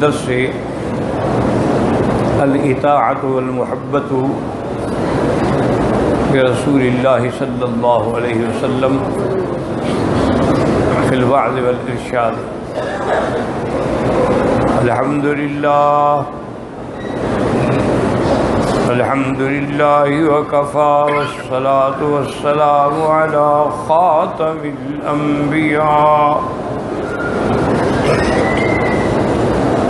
درس الاطاعۃ والمحبۃ برسول اللہ صلی اللہ علیہ وسلم فی الوعظ والارشاد. الحمد للہ وکفی والصلاة والسلام علی خاتم الانبیاء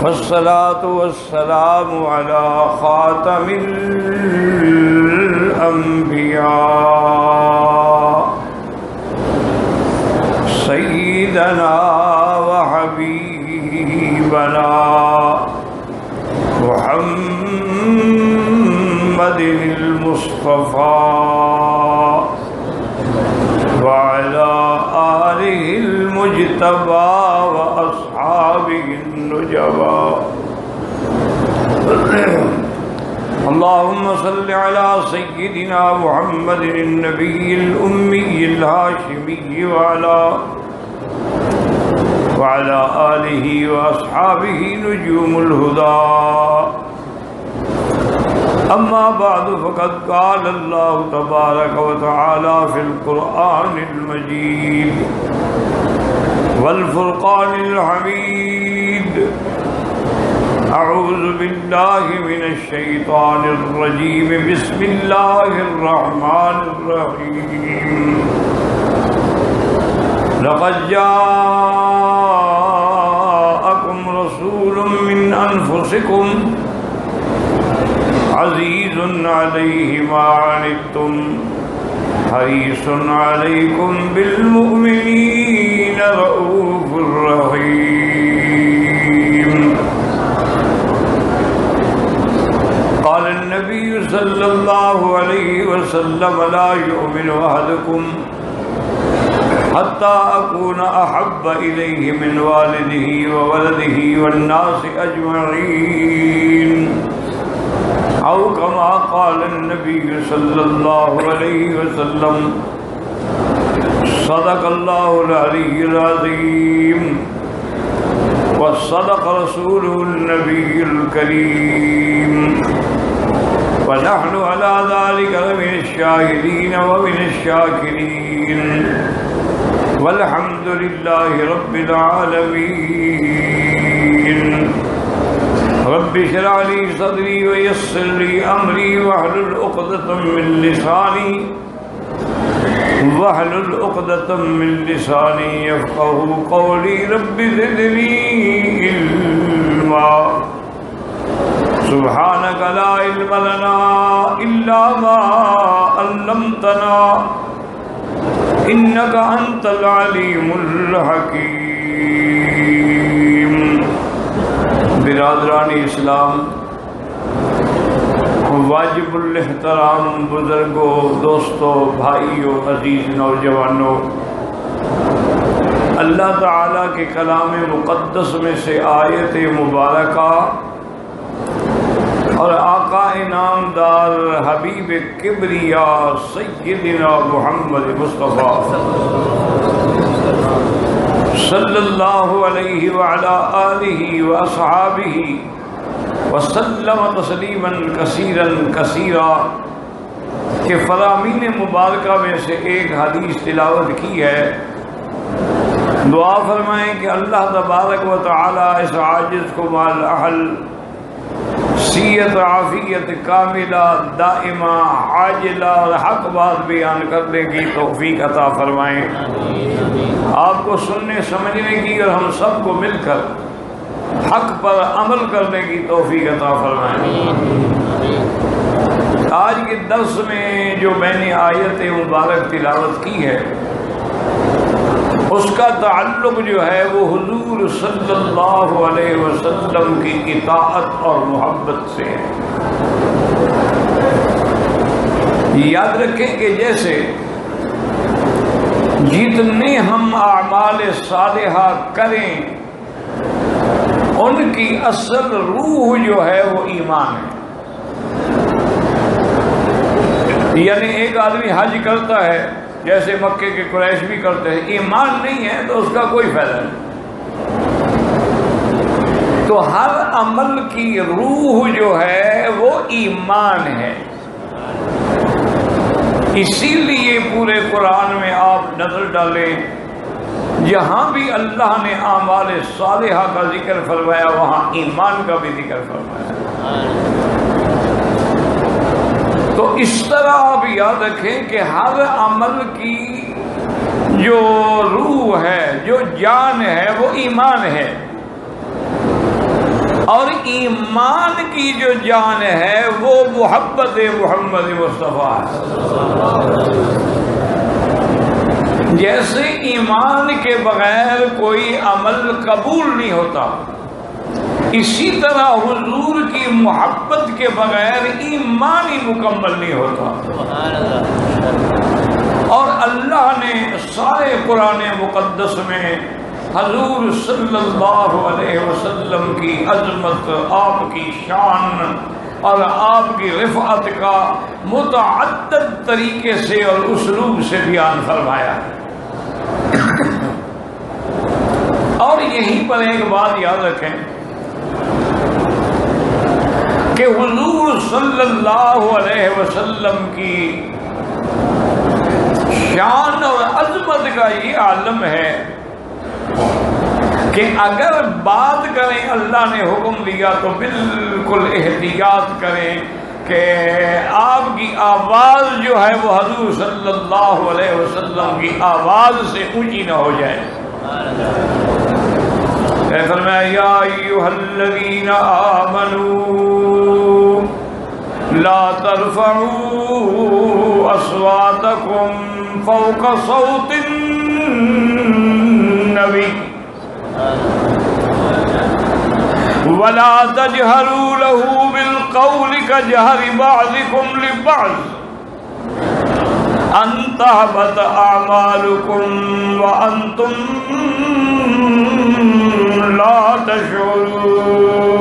والصلاة والسلام علی خاتم الانبیاء سیدنا وحبیبنا محمد المصطفى وعلى آله المجتبى وأصحابه النجبى. اللهم صل على سيدنا محمد النبي الأمي الهاشمي وعلى آله وأصحابه نجوم الهدى. أما بعد فقد قال الله تبارك وتعالى في القرآن المجيد والفرقان الحميد: أعوذ بالله من الشيطان الرجيم. بسم الله الرحمن الرحيم. لقد جاءكم رسول من أنفسكم عزيز عليه ما عنتم حريص عليكم بالمؤمنين رؤوف رحيم. قال النبي صلى الله عليه وسلم: لا يؤمن أحدكم حتى أكون أحب إليه من والده وولده والناس أجمعين، أو كما قال النبي صلى الله عليه وسلم. صدق الله العلي العظيم وصدق رسوله النبي الكريم، ونحن على ذلك من الشاهدين ومن الشاكرين، والحمد لله رب العالمين. رب اشرح لي صدري ويسر لي أمري واحلل عقدة من لساني يفقهوا قولي. رب زدني علما. سبحانك لا علم لنا إلا ما علمتنا إنك أنت العليم الحكيم. برادران اسلام، واجب الاحترام بزرگوں، دوستوں، بھائیوں، عزیز نوجوانوں، اللہ تعالیٰ کے کلام مقدس میں سے آیت مبارکہ اور آقا انعامدار حبیب کبریا سیدنا محمد مصطفیٰ صلی اللہ علیہ وعلا آلہ واصحابہ وسلم تسلیما کثیرا کثیرا کہ فرامین مبارکہ میں سے ایک حدیث تلاوت کی ہے. دعا فرمائیں کہ اللہ تبارک و تعالی اس عاجز کو مال اہل صحت عافیت کاملہ دائمہ عاجلہ اور حق بات بیان کرنے کی توفیق عطا فرمائیں. آپ کو سننے سمجھنے کی اور ہم سب کو مل کر حق پر عمل کرنے کی توفیق عطا فرمائیں. آج کے درس میں جو میں نے آیت مبارک تلاوت کی ہے اس کا تعلق جو ہے وہ حضور صلی اللہ علیہ وسلم کی اطاعت اور محبت سے ہے. یاد رکھیں کہ جیسے جتنے ہم اعمال صالحہ کریں ان کی اصل روح جو ہے وہ ایمان ہے. یعنی ایک آدمی حج کرتا ہے جیسے مکے کے قریش بھی کرتے ہیں، ایمان نہیں ہے تو اس کا کوئی فائدہ نہیں. تو ہر عمل کی روح جو ہے وہ ایمان ہے. اسی لیے پورے قرآن میں آپ نظر ڈالیں، جہاں بھی اللہ نے اعمال صالحہ کا ذکر فرمایا وہاں ایمان کا بھی ذکر فرمایا. تو اس طرح آپ یاد رکھیں کہ ہر عمل کی جو روح ہے، جو جان ہے، وہ ایمان ہے. اور ایمان کی جو جان ہے وہ محبت محمد مصطفیٰ ہے. جیسے ایمان کے بغیر کوئی عمل قبول نہیں ہوتا، اسی طرح حضور کی محبت کے بغیر ایمان ہی مکمل نہیں ہوتا. اور اللہ نے سارے قرآن مقدس میں حضور صلی اللہ علیہ وسلم کی عظمت، آپ کی شان اور آپ کی رفعت کا متعدد طریقے سے اور اسلوب سے بیان فرمایا. اور یہیں پر ایک بات یاد رکھیں کہ حضور صلی اللہ علیہ وسلم کی شان اور عظمت کا یہ عالم ہے کہ اگر بات کریں، اللہ نے حکم دیا تو بالکل احتیاط کریں کہ آپ کی آواز جو ہے وہ حضور صلی اللہ علیہ وسلم کی آواز سے اونچی نہ ہو جائے. فرمایا یا ایھا الذین آمنوا لا ترفعوا اصواتکم فوق صوت النبی ولا تجهروا له بالقول كجهر بعضكم لبعض ان تهبط اعمالكم وانتم لا تشعرون.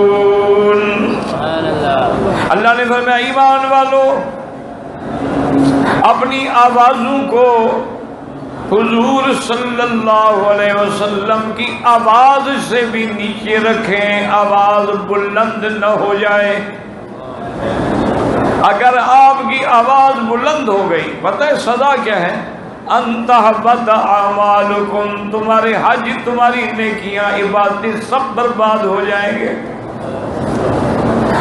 اللہ نے فرمایا ایمان والو، اپنی آوازوں کو حضور صلی اللہ علیہ وسلم کی آواز سے بھی نیچے رکھیں، آواز بلند نہ ہو جائے. اگر آپ کی آواز بلند ہو گئی، پتہ ہے سزا کیا ہے؟ ان تحبط اعمالکم، تمہارے حج، تمہاری نیکیاں، عبادتیں سب برباد ہو جائیں گے.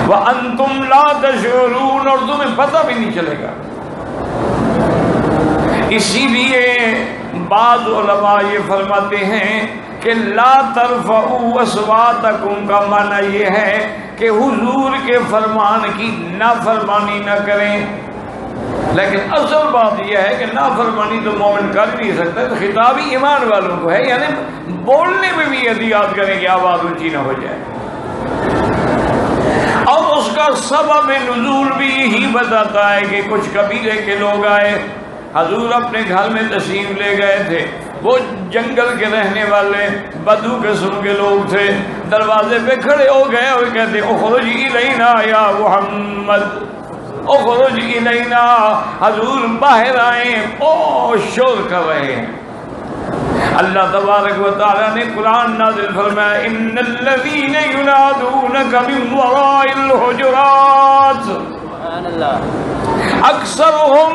وانتم لا تشعرون، اور تمہیں پتہ بھی نہیں چلے گا. اسی لیے بعض علماء یہ فرماتے ہیں کہ لا ترفعوا اصواتکم کا معنی یہ ہے کہ حضور کے فرمان کی نافرمانی نہ کریں. لیکن اصل بات یہ ہے کہ نافرمانی تو مومن کر نہیں سکتا، تو خطاب ہی ایمان والوں کو ہے، یعنی بولنے میں بھی احتیاط کریں کہ آواز اونچی نہ ہو جائے. اور اس کا سبب نزول بھی یہی بتاتا ہے کہ کچھ قبیلے کے لوگ آئے، حضور اپنے گھر میں تشریف لے گئے تھے. وہ جنگل کے رہنے والے بدو قسم کے لوگ تھے. دروازے پہ کھڑے ہو گئے اور کہتے اخرج الینا یا محمد، اخرج الینا، حضور باہر آئیں. او شور کر رہے ہیں. اللہ تبارک و تعالیٰ نے قرآن نازل فرمایا ان الذین ینادونک من وراء الحجرات اکثرهم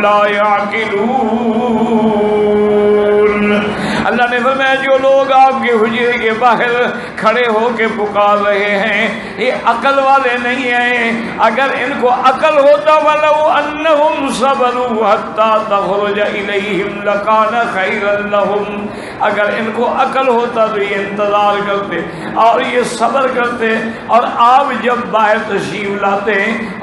لا یعقلون. اللہ نے فرمایا جو لوگ آپ کے حجرے کے باہر کھڑے ہو کے پکار رہے ہیں یہ عقل والے نہیں ہیں. اگر ان کو عقل ہوتا وَلَوْ أَنَّهُمْ صَبَرُوا حَتَّى تَخْرُجَ إِلَيْهِمْ لَكَانَ خَيْرًا لَهُمْ، اگر ان کو عقل ہوتا تو یہ انتظار کرتے اور یہ صبر کرتے، اور آپ جب باہر تشریف لاتے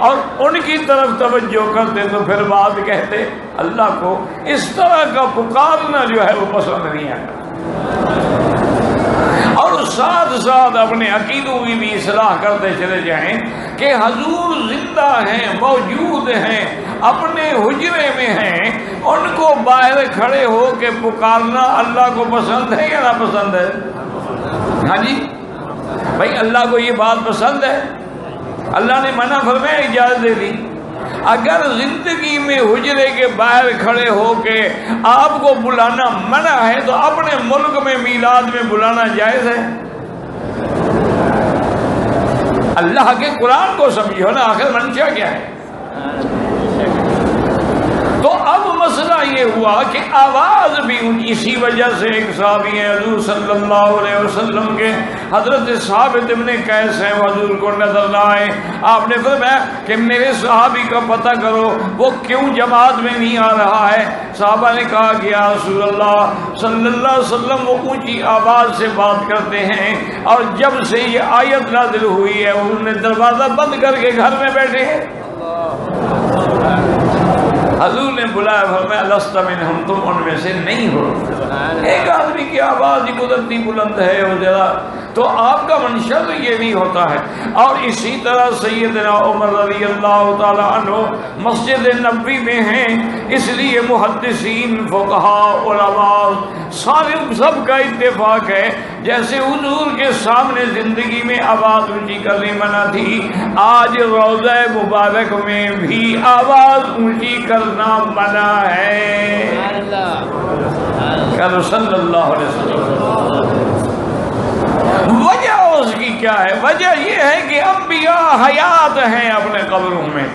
اور ان کی طرف توجہ کرتے تو پھر بات کہتے. اللہ کو اس طرح کا پکارنا جو ہے وہ پسند نہیں آتا. اور ساتھ ساتھ اپنے عقیدوں کی بھی اصلاح کرتے چلے جائیں کہ حضور زندہ ہیں، موجود ہیں، اپنے حجرے میں ہیں. ان کو باہر کھڑے ہو کے پکارنا اللہ کو پسند ہے یا نہ پسند ہے؟ ہاں جی بھائی، اللہ کو یہ بات پسند ہے. اللہ نے منع فرمایا، اجازت دے دی. اگر زندگی میں حجرے کے باہر کھڑے ہو کے آپ کو بلانا منع ہے تو اپنے ملک میں میلاد میں بلانا جائز ہے؟ اللہ کے قرآن کو سمجھو نا، آخر منشا کیا ہے؟ تو اب مسئلہ یہ ہوا کہ آواز بھی اسی وجہ سے ایک صحابی ہیں حضور صلی اللہ علیہ وسلم کے، حضرت ثابت ابن قیس ہیں، حضور کو نظر نہ آئے، آپ نے فرمایا کہ میرے صحابی کا پتہ کرو وہ کیوں جماعت میں نہیں آ رہا ہے۔ صحابہ نے کہا کہ یا رسول اللہ صلی اللہ علیہ وسلم وہ اونچی آواز سے بات کرتے ہیں، اور جب سے یہ آیت نازل ہوئی ہے انہوں نے دروازہ بند کر کے گھر میں بیٹھے ہیں۔ حضور نے بلایا، فرمایا لست منہم، تم ان میں سے نہیں ہو۔ ایک آدمی کی آواز ہی قدرتی بلند ہے وہ ذرا، تو آپ کا منشا تو یہ نہیں ہوتا ہے۔ اور اسی طرح سیدنا عمر رضی اللہ تعالی عنہ مسجد نبوی میں ہیں، اس لیے محدثین، فقہاء، علماء سب کا اتفاق ہے جیسے حضور کے سامنے زندگی میں آواز اونچی کرنی منع تھی، آج روضہ مبارک میں بھی آواز اونچی کرنا منع ہے۔ صلی اللہ علیہ وسلم۔ وجہ اس کی کیا ہے؟ وجہ یہ ہے کہ انبیاء حیات ہیں اپنے قبروں میں،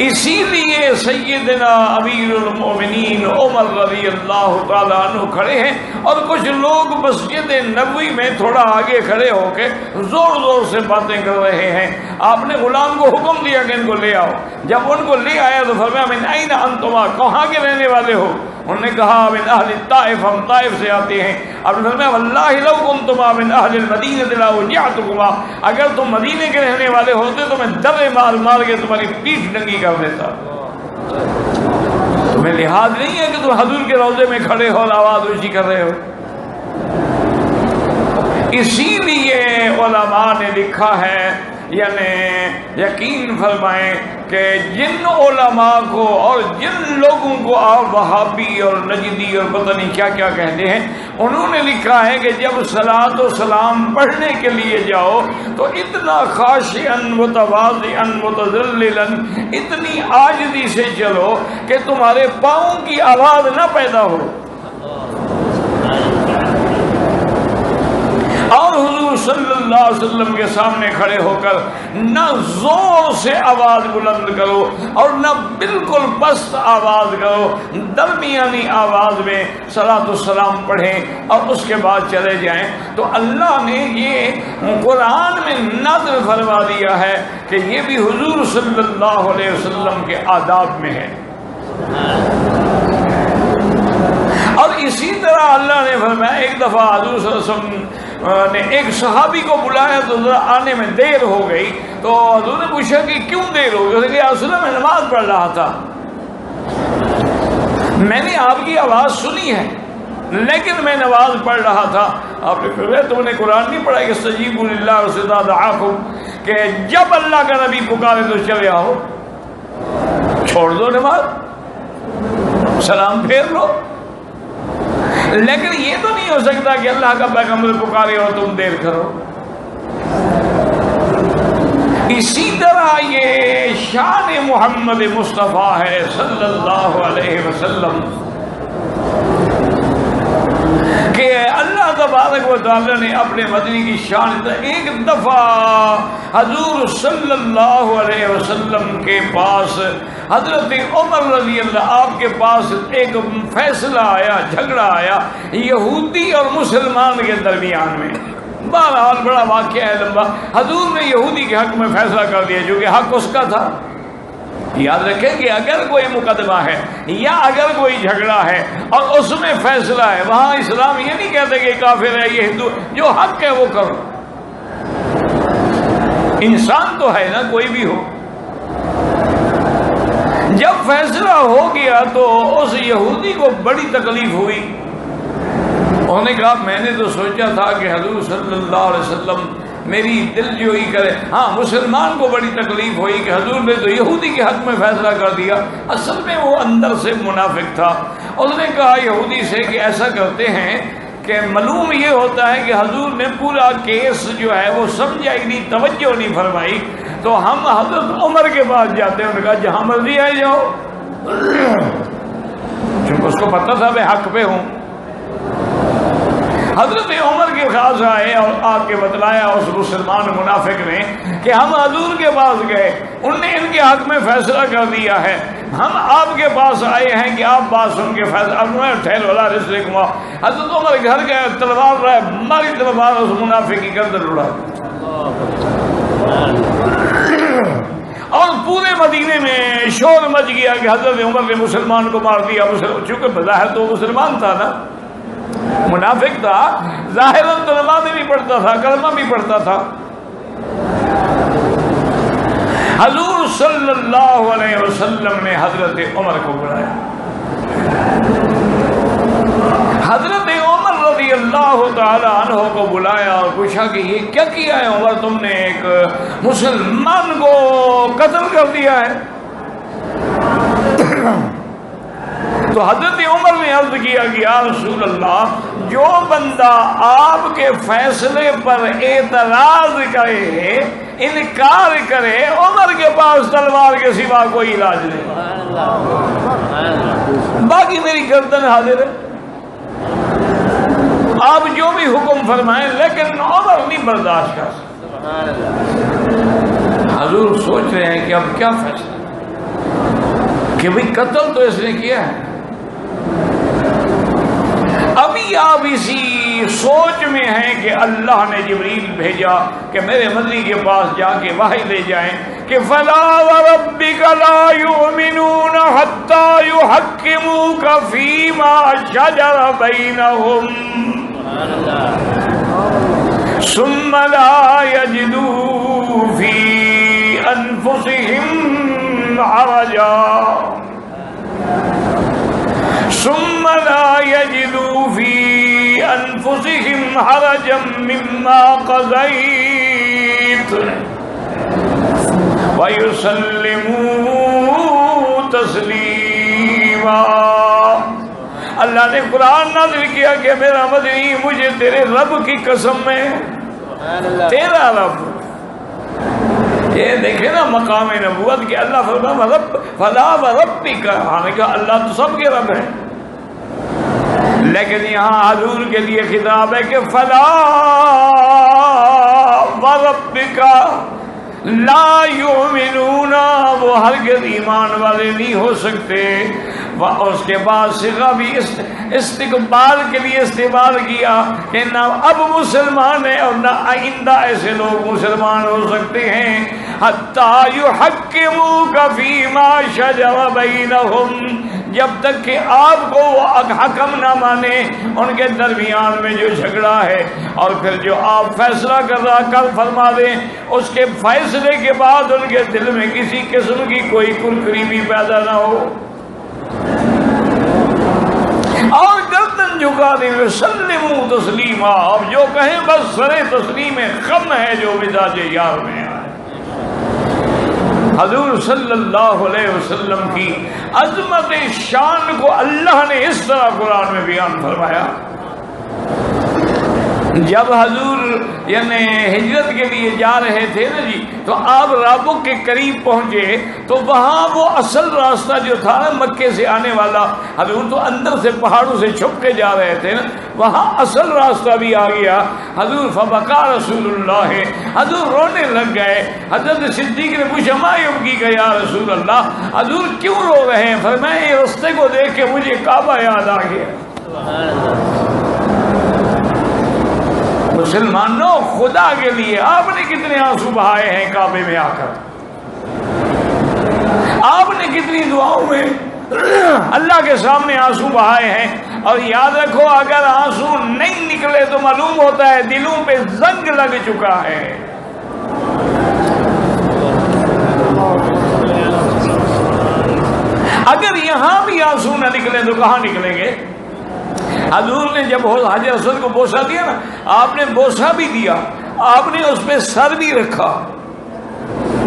اسی لیے سیدنا امیر المومنین عمر رضی اللہ تعالیٰ عنہ کھڑے ہیں، اور کچھ لوگ مسجد نبوی میں تھوڑا آگے کھڑے ہو کے زور زور سے باتیں کر رہے ہیں۔ آپ نے غلام کو حکم دیا کہ ان کو لے آؤ، جب ان کو لے آیا تو فرمایا من این انتما، کہاں کے رہنے والے ہو؟ انہوں نے کہا من اہل الطائف، ہم طائف سے آتے ہیں۔ آپ نے فرمایا واللہ لو کنتما من اہل المدینہ لاوجعتکما، اگر تم مدینے کے رہنے والے ہوتے تو میں درے مار مار کے تمہاری پیٹھ ننگی کر دیتا۔ تمہیں لحاظ نہیں ہے کہ تم حضور کے روضے میں کھڑے ہو اور آواز اونچی کر رہے ہو؟ اسی لیے علماء نے لکھا ہے، یعنی یقین فرمائیں کہ جن علماء کو اور جن لوگوں کو آپ وہابی اور نجدی اور پتہ نہیں کیا کیا کہتے ہیں، انہوں نے لکھا ہے کہ جب صلاۃ و سلام پڑھنے کے لیے جاؤ تو اتنا خاشعا متواضعا متذللا، اتنی عاجزی سے چلو کہ تمہارے پاؤں کی آواز نہ پیدا ہو۔ اور حضور صلی اللہ علیہ وسلم کے سامنے کھڑے ہو کر نہ زور سے آواز بلند کرو اور نہ بالکل پست آواز کرو، درمیانی آواز میں صلاۃ السلام پڑھیں اور اس کے بعد چلے جائیں۔ تو اللہ نے یہ قرآن میں نازل فرما دیا ہے کہ یہ بھی حضور صلی اللہ علیہ وسلم کے آداب میں ہے۔ اور اسی طرح اللہ نے فرمایا، ایک دفعہ حضور صلی اللہ علیہ وسلم نے ایک صحابی کو بلایا تو ذرا آنے میں دیر ہو گئی، تو حضور نے پوچھا کہ کیوں دیر ہو گئی؟ اس نے کہا اصل میں نماز پڑھ رہا تھا، میں نے آپ کی آواز سنی ہے لیکن میں نماز پڑھ رہا تھا۔ آپ نے کہا تم نے قرآن نہیں پڑھا کہ استجیبوا للہ واذا دعاکم، کہ جب اللہ کا نبی پکارے تو چلے آؤ، چھوڑ دو نماز، سلام پھیر لو۔ لیکن یہ تو نہیں ہو سکتا کہ اللہ کا پیغمبر پکارے اور تم دیر کرو۔ اسی طرح یہ شان محمد مصطفیٰ ہے صلی اللہ علیہ وسلم کہ اللہ تبارک و تعالی نے اپنے مدنی کی شان، ایک دفعہ حضور صلی اللہ علیہ وسلم کے پاس حضرت عمر رضی اللہ آپ کے پاس ایک فیصلہ آیا، جھگڑا آیا یہودی اور مسلمان کے درمیان میں۔ بہرحال بڑا واقعہ ہے لمبا، حضور نے یہودی کے حق میں فیصلہ کر دیا جو کہ حق اس کا تھا۔ یاد رکھیں کہ اگر کوئی مقدمہ ہے یا اگر کوئی جھگڑا ہے اور اس میں فیصلہ ہے، وہاں اسلام یہ نہیں کہتے کہ کافر ہے یہ ہندو، جو حق ہے وہ کرو۔ انسان تو ہے نا کوئی بھی ہو۔ جب فیصلہ ہو گیا تو اس یہودی کو بڑی تکلیف ہوئی، انہوں نے کہا میں نے تو سوچا تھا کہ حضور صلی اللہ علیہ وسلم میری دل جوئی کرے۔ ہاں مسلمان کو بڑی تکلیف ہوئی کہ حضور نے تو یہودی کے حق میں فیصلہ کر دیا، اصل میں وہ اندر سے منافق تھا۔ اس نے کہا یہودی سے کہ ایسا کرتے ہیں کہ معلوم یہ ہوتا ہے کہ حضور نے پورا کیس جو ہے وہ سمجھا ہی نہیں، توجہ نہیں فرمائی، تو ہم حضرت عمر کے پاس جاتے ہیں، انہوں نے کہا جہاں مرضی آئے جاؤ، چونکہ اس کو پتہ تھا میں حق پہ ہوں۔ حضرت عمر کے پاس آئے اور آ کے بتلایا اس مسلمان منافق نے کہ ہم حضور کے پاس گئے، انہوں نے ان کے حق میں فیصلہ کر دیا ہے، ہم آپ کے پاس آئے ہیں کہ آپ بات سن کے فیصلہ۔ اب میں ٹھہر والا رسل کما، حضرت عمر گھر گئے، تلوار رہے، ماری تلوار اس منافق کی گردن اڑا، اور پورے مدینے میں شور مچ گیا کہ حضرت عمر نے مسلمان کو مار دیا۔ چونکہ بظاہر تو مسلمان تھا نا، منافق تھا، ظاہراً تو نماز بھی پڑھتا تھا، کلمہ بھی پڑھتا تھا۔ حضور صلی اللہ علیہ وسلم نے حضرت عمر کو بلایا۔ حضرت عمر رضی اللہ تعالی عنہ کو بلایا اور پوچھا کہ یہ کیا کیا ہے عمر، تم نے ایک مسلمان کو قتل کر دیا ہے؟ تو حضرت عمر نے عرض کیا کہ یا رسول اللہ، جو بندہ آپ کے فیصلے پر اعتراض کرے، انکار کرے، عمر کے پاس تلوار کے سوا کوئی علاج نہیں، باقی میری گردن حاضر ہے، آپ جو بھی حکم فرمائیں، لیکن عمر نہیں برداشت کر سکتا۔ حضور سوچ رہے ہیں کہ اب کیا فیصلہ، کہ بھئی قتل تو اس نے کیا ہے۔ ابھی آپ اسی سوچ میں ہیں کہ اللہ نے جبریل بھیجا کہ میرے مدنی کے پاس جا کے وحی لے جائیں کہ فَلَا وَرَبِّكَ لَا يُؤْمِنُونَ حَتَّى يُحَكِّمُوكَ فِي مَا شَجَرَ بَيْنَهُمْ ثُمَّ لَا يَجِدُوا فِي أَنفُسِهِمْ حَرَجًا ثم لا يجدوا في أنفسهم حرجا مما قضيت ويسلموا تسليما۔ اللہ نے قرآن نازل کیا کہ میرا مدنی، مجھے تیرے رب کی قسم ہے، تیرا رب، یہ دیکھیں نا مقام نبوت کہ اللہ فرمایا رب فلا وربک، حالانکہ اللہ تو سب کے رب ہے، لیکن یہاں حضور کے لیے خطاب ہے کہ فلا وربک لا یؤمنون، وہ ہرگز ایمان والے نہیں ہو سکتے۔ اس کے بعد صیغہ بھی استقبال کے لیے استعمال کیا کہ نہ اب مسلمان ہیں اور نہ آئندہ ایسے لوگ مسلمان ہو سکتے ہیں، حتیٰ یحکموک فیما شجر بینہم، جب تک کہ آپ کو وہ حکم نہ مانے ان کے درمیان میں جو جھگڑا ہے، اور پھر جو آپ فیصلہ کر فرما دیں، اس کے فیصلے کے بعد ان کے دل میں کسی قسم کی کوئی کرکری بھی پیدا نہ ہو اور گردن جھکا دیں، وسلموا تسلیما، اب جو کہیں بس سر تسلیم خم ہے جو مزاج یار میں ہے۔ حضور صلی اللہ علیہ وسلم کی عظمت شان کو اللہ نے اس طرح قرآن میں بیان فرمایا۔ جب حضور یعنی ہجرت کے لیے جا رہے تھے نا جی، تو آپ رابغ کے قریب پہنچے تو وہاں وہ اصل راستہ جو تھا نا مکے سے آنے والا، حضور تو اندر سے پہاڑوں سے چھپ کے جا رہے تھے نا، وہاں اصل راستہ بھی آ گیا۔ حضور فبکا رسول اللہ، حضور رونے لگ گئے۔ حضرت صدیق نے پوچھا ما یبکیک یا رسول اللہ، حضور کیوں رو رہے ہیں؟ فرمایا یہ راستے کو دیکھ کے مجھے کعبہ یاد آ گیا۔ مسلمانوں، خدا کے لیے آپ نے کتنے آنسو بہائے ہیں کعبے میں آ کر، آپ نے کتنی دعاؤں میں اللہ کے سامنے آنسو بہائے ہیں، اور یاد رکھو اگر آنسو نہیں نکلے تو معلوم ہوتا ہے دلوں پہ زنگ لگ چکا ہے۔ اگر یہاں بھی آنسو نہ نکلے تو کہاں نکلیں گے؟ حضور نے جب حجر اسود کو بوسہ دیا نا، آپ نے بوسہ بھی دیا، آپ نے اس پہ سر بھی رکھا۔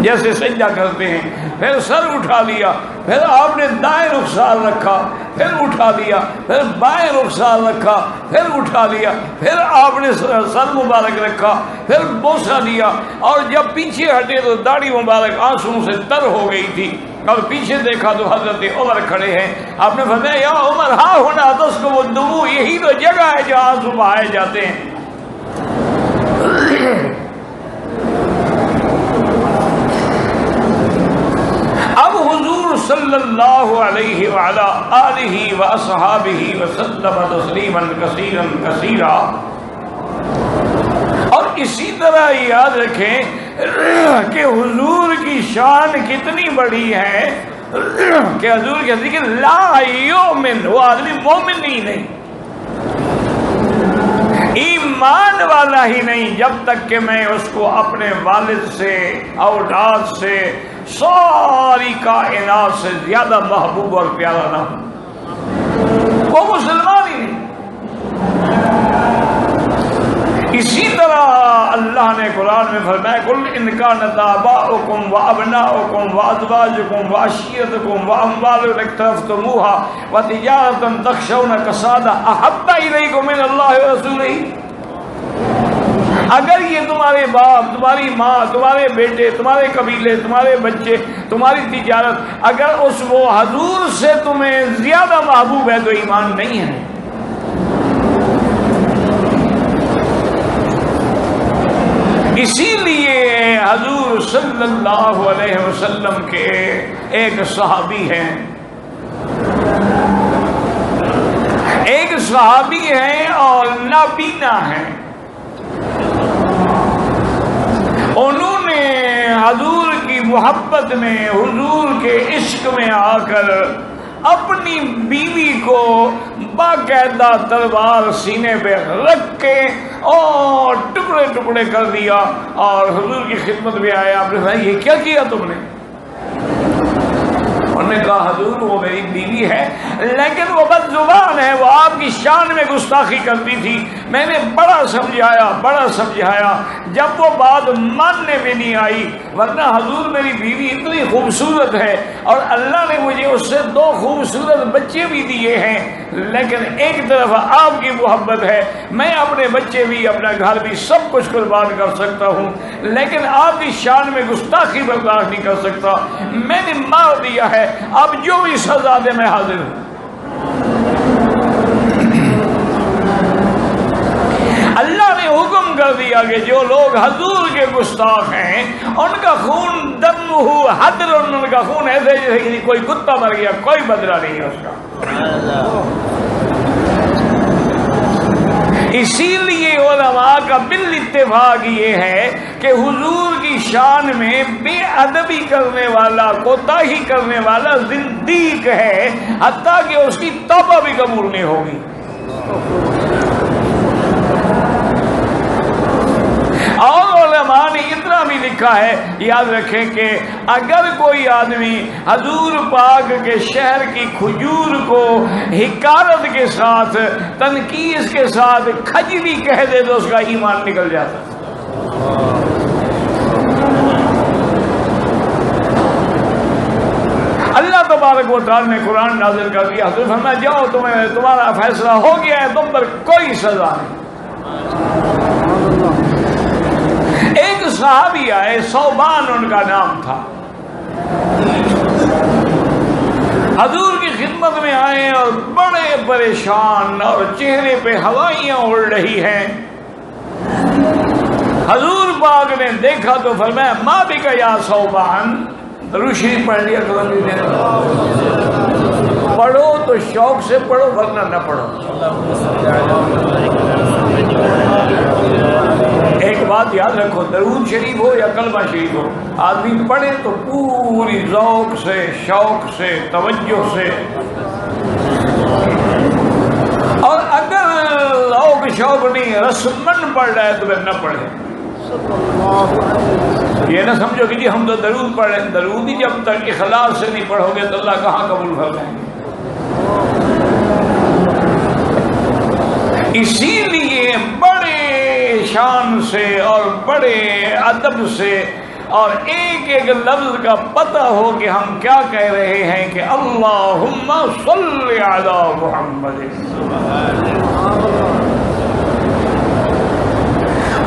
جیسے سجدہ کرتے ہیں، پھر سر اٹھا لیا، پھر آپ نے دائیں رخسار رکھا، پھر اٹھا لیا، پھر بائیں رخسار رکھا، پھر اٹھا لیا، پھر آپ نے سر مبارک رکھا، پھر بوسہ لیا، اور جب پیچھے ہٹے تو داڑھی مبارک آنسوؤں سے تر ہو گئی تھی، اور پیچھے دیکھا تو حضرت عمر کھڑے ہیں۔ آپ نے فرمایا یا عمر ہاں ہونا تسکب الدموع، یہی تو جگہ ہے جہاں آنسو بہائے جاتے ہیں۔ اب حضور صلی اللہ علیہ وعلا آلہ واصحابہ وسلم تسلیما کثیرا کثیرا، اور اسی طرح یاد رکھیں کہ حضور کی شان کتنی بڑی ہے کہ حضور کہتے ہیں کہ لا یؤمن، وہ آدمی مومن ہی نہیں، ایمان والا ہی نہیں، جب تک کہ میں اس کو اپنے والد سے، اولاد سے، ساری کائنات سے زیادہ محبوب اور پیارا نہ ہوں، وہ مسلمان ہی نہیں۔ اسی طرح اللہ نے قرآن میں فرمایا قل ان کانت آباؤکم وابناؤکم وازواجکم وعشیرتکم واموال اقترفتموها وتجارة تخشون کسادها احب الیکم من اللہ ورسولہ، اگر یہ تمہارے باپ، تمہاری ماں، تمہارے بیٹے، تمہارے قبیلے، تمہارے بچے، تمہاری تجارت، اگر اس وہ حضور سے تمہیں زیادہ محبوب ہے تو ایمان نہیں ہے۔ اسی لیے حضور صلی اللہ علیہ وسلم کے ایک صحابی ہیں، اور نابینا ہیں، انہوں نے حضور کی محبت میں، حضور کے عشق میں آ کر اپنی بیوی کو باقاعدہ تلوار سینے پہ رکھ کے اور ٹکڑے ٹکڑے کر دیا، اور حضور کی خدمت میں آئے۔ آپ نے کہا یہ کیا کیا تم نے؟ انہوں نے کہا حضور وہ میری بیوی ہے لیکن وہ بد زبان ہے، وہ آپ کی شان میں گستاخی کرتی تھی، میں نے بڑا سمجھایا، جب وہ بات ماننے میں نہیں آئی، ورنہ حضور میری بیوی اتنی خوبصورت ہے اور اللہ نے مجھے اس سے 2 خوبصورت بچے بھی دیے ہیں، لیکن ایک طرف آپ کی محبت ہے، میں اپنے بچے بھی، اپنا گھر بھی، سب کچھ قربان کر سکتا ہوں، لیکن آپ کی شان میں گستاخی برداشت نہیں کر سکتا، میں نے مار دیا ہے، اب جو بھی سزا دے میں حاضر ہوں۔ اللہ نے حکم کر دیا کہ جو لوگ حضور کے گستاخ ہیں ان کا خون دم ہو حدر، ان کا خون ایسے جیسے کہ کوئی کتا مر گیا، کوئی بدلہ نہیں ہے اس کا۔ اسی لیے علماء کا بالاتفاق یہ ہے کہ حضور کی شان میں بے ادبی کرنے والا، کوتاہی کرنے والا زندیق ہے، حتیٰ کہ اس کی توبہ بھی قبول نہیں ہوگی۔ اور علماء نے اتنا بھی لکھا ہے، یاد رکھیں کہ اگر کوئی آدمی حضور پاک کے شہر کی کھجور کو حقارت کے ساتھ، تنقیص کے ساتھ کھجری کہہ دے تو اس کا ایمان نکل جاتا۔ اللہ تبارک و تعالی نے قرآن نازل کر دیا، حضرت فرمایا جاؤ تمہارا فیصلہ ہو گیا ہے، تم پر کوئی سزا نہیں۔ ایک صحابی آئے، صوبان ان کا نام تھا، حضور کی خدمت میں آئے اور بڑے پریشان، اور چہرے پہ ہوائیاں اڑ رہی ہیں۔ حضور پاک نے دیکھا تو فرمایا ما بک یا صوبان، درود شریف پڑھ لیا کرو، پڑھو تو شوق سے پڑھو ورنہ نہ پڑھو۔ ایک بات یاد رکھو، درود شریف ہو یا کلمہ شریف ہو، آدمی پڑھے تو پوری ذوق سے، شوق سے، توجہ سے، اور اگر ذوق شوق نہیں، رسمن پڑھ رہا ہے تو پھر نہ پڑھے۔ یہ نہ سمجھو کہ جی ہم تو درود پڑھ رہے ہیں، درود ہی جب تک اخلاص سے نہیں پڑھو گے تو اللہ کہاں قبول فرمائیں گے۔ اسی لیے بڑے شان سے اور بڑے ادب سے اور ایک ایک لفظ کا پتہ ہو کہ ہم کیا کہہ رہے ہیں کہ اللہم صلی علی محمد